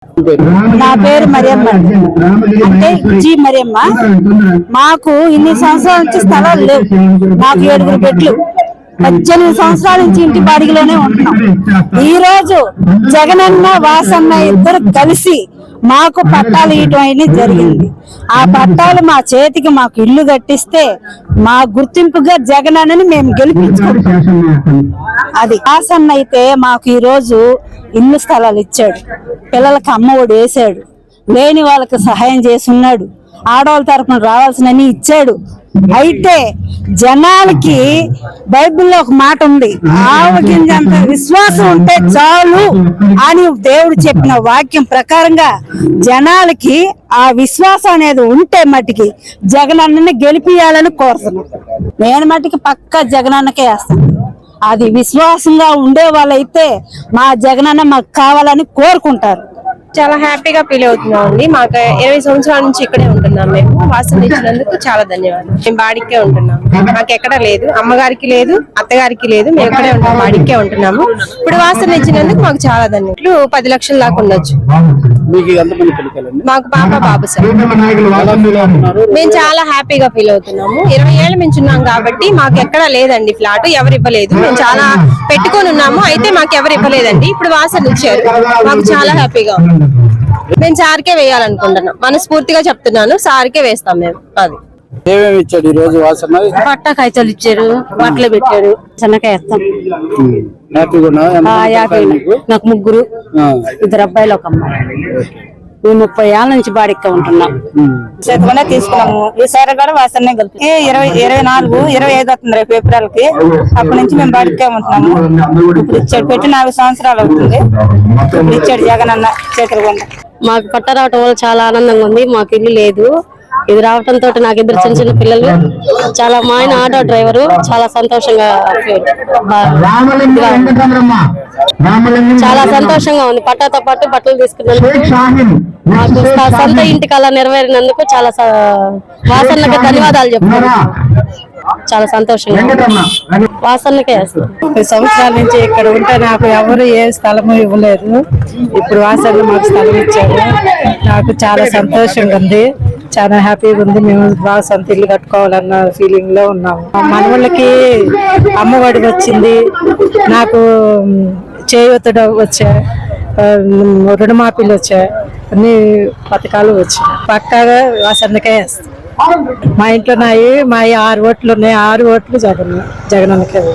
నా పేరు మరియమ్మ అంటే జీ మరియమ్మ. మాకు ఇన్ని సంవత్సరాల నుంచి స్థలాలు లేవు. మాకు 7 బెడ్లు 18 సంవత్సరాల నుంచి ఇంటి బాడిగలోనే ఉంటున్నాం. ఈ రోజు జగనన్న వాసన్న ఇద్దరు కలిసి మాకు పట్టాలు ఇవ్వడం అనేది జరిగింది. ఆ పట్టాలు మా చేతికి మాకు ఇల్లు కట్టిస్తే మా గుర్తింపుగా జగనన్నని మేము గెలిపించుకుంటాం. అది వాసన్న అయితే మాకు ఈ రోజు ఇల్లు స్థలాలు ఇచ్చాడు, పిల్లలకి అమ్మఒడి వేసాడు, లేని వాళ్ళకి సహాయం చేస్తున్నాడు, ఆడవాళ్ళ తరఫున రావాల్సినవి ఇచ్చాడు. అయితే జనాలకి బైబిల్లో ఒక మాట ఉంది, ఆవగింజంత విశ్వాసం ఉంటే చాలు అని దేవుడు చెప్పిన వాక్యం ప్రకారంగా జనాలకి ఆ విశ్వాసం అనేది ఉంటే మట్టికి జగనన్నని గెలిపియాలని కోరుతున్నాం. నేను మట్టికి పక్కా జగనన్నకే వేస్తాను. అది విశ్వాసంగా ఉండే వాళ్ళైతే మా జగనన్న మాకు కావాలని కోరుకుంటారు. చాలా హ్యాపీగా ఫీల్ అవుతున్నాం అండి. మాకు 20 సంవత్సరాల నుంచి ఇక్కడే ఉంటున్నాం. మేము వాసన ఇచ్చినందుకు చాలా ధన్యవాదాలు. మేము బాడికే ఉంటున్నాం, మాకు ఎక్కడ లేదు, అమ్మగారికి లేదు, అత్తగారికి లేదు, మేము ఇక్కడే ఉంటాం, బాడికే ఉంటున్నాము. ఇప్పుడు వాసన ఇచ్చినందుకు మాకు చాలా ధన్యవాదాలు. 10 లక్షల దాకా ఉండొచ్చు. మాకు పాప బాబు సార్. మేము చాలా హ్యాపీగా ఫీల్ అవుతున్నాము. 20 ఏళ్ళ నుంచి ఉన్నాం కాబట్టి మాకు ఎక్కడ లేదండి ఫ్లాట్, ఎవరు ఇవ్వలేదు. మేము చాలా పెట్టుకొని ఉన్నాము, అయితే మాకు ఎవరు ఇవ్వలేదండి. ఇప్పుడు వాసన ఇచ్చారు, మాకు చాలా హ్యాపీగా ఉంది. మేము సార్కే వేయాలనుకుంటున్నాం, మనస్ఫూర్తిగా చెప్తున్నాను, సార్కే వేస్తాం మేము. అది ఏమేమి ఇచ్చాడు ఈ రోజు వాసన? పట్ట కాయతలు ఇచ్చారు, బట్టలు పెట్టారు, చిన్నకాయ వేస్తాం. నాకు 3 2 అబ్బాయిలు 1 అమ్మాయి. మేము 30 ఏళ్ళ నుంచి బాడిక్క ఉంటున్నాం. చేతిలోనే తీసుకున్నాము. ఈసారి కూడా వాసనే కలిపి 24, 25 వస్తుంది రేపు ఏప్రిల్ కి. అప్పటి నుంచి మేము బాడిక్కే ఉంటున్నాము. ఇప్పుడు ఇచ్చాడు, పెట్టి 4 సంవత్సరాలు అవుతుంది. ఇప్పుడు ఇచ్చాడు జగనన్న చేతులు కొండ. మాకు పట్ట రావటం వల్ల చాలా ఆనందంగా ఉంది. మాకు ఇల్లు లేదు, ఇది రావటంతో నాకు 2 చిన్న పిల్లలు. చాలా మా ఆయన ఆటో డ్రైవరు, చాలా సంతోషంగా చాలా సంతోషంగా ఉంది. పట్టాతో పాటు బట్టలు తీసుకున్నందుకు, మాకు సొంత ఇంటి కళ నెరవేరినందుకు చాలా వాసన్నకి ధన్యవాదాలు చెప్తున్నాను. చాలా సంతోషంగా వాసన్నకే వేస్తాం. 10 సంవత్సరాల నుంచి ఇక్కడ ఉంటే నాకు ఎవరు ఏ స్థలము ఇవ్వలేదు. ఇప్పుడు వాసన్న మాకు స్థలం ఇచ్చారు, నాకు చాలా సంతోషంగా ఉంది, చాలా హ్యాపీగా ఉంది. మేము బాగా సొంత ఇల్లు కట్టుకోవాలన్న ఫీలింగ్ లో ఉన్నాము. మన వాళ్ళకి అమ్మఒడి వచ్చింది, నాకు చేయూత వచ్చాయి, రుణమాఫీలు వచ్చాయి, అన్ని పథకాలు వచ్చాయి. పక్కాగా వాసన్నకే వేస్తాం. మా ఇంట్లో మా 6 ఓట్లు ఉన్నాయి, 6 ఓట్లు జగనన్నకే.